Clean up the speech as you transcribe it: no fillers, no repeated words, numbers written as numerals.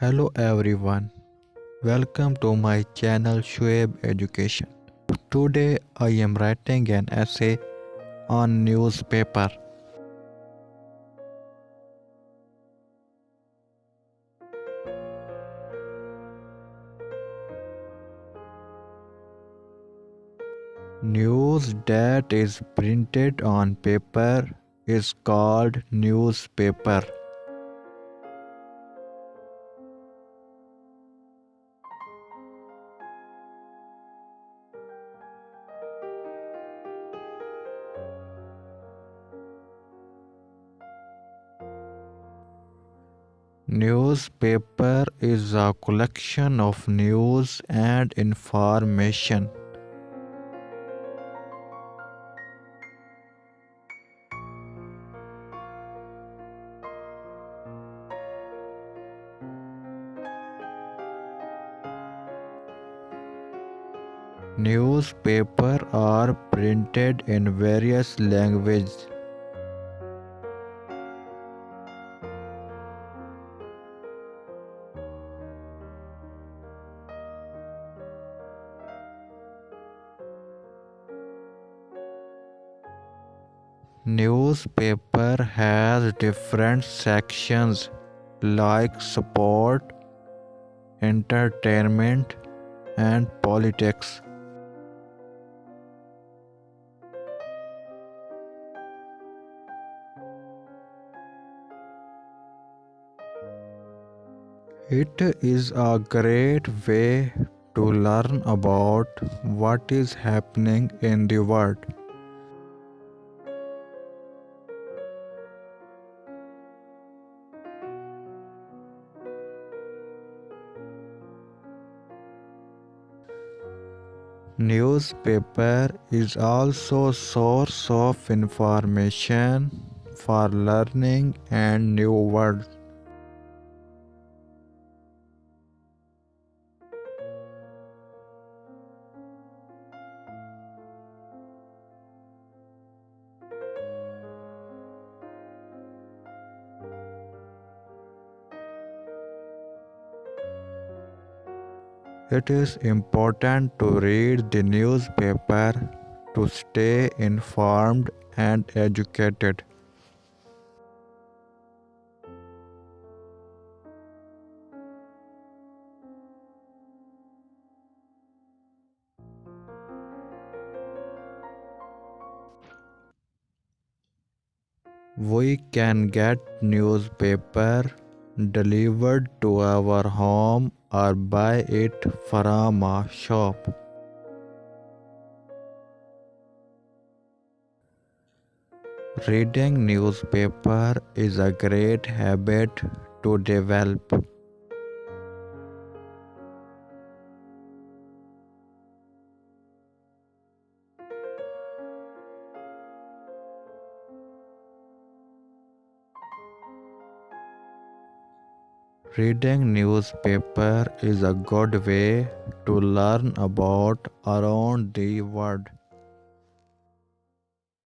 Hello everyone, welcome to my channel Shoaib Education. Today I am writing an essay on newspaper. News that is printed on paper is called newspaper. Newspaper is a collection of news and information. Newspapers are printed in various languages. Newspaper has different sections like sport, entertainment, and politics. It is a great way to learn about what is happening in the world. Newspaper is also source of information for learning and new words. It is important to read the newspaper to stay informed and educated. We can get newspaper delivered to our home or buy it from a shop. Reading newspaper is a great habit to develop. Reading newspaper is a good way to learn about around the world.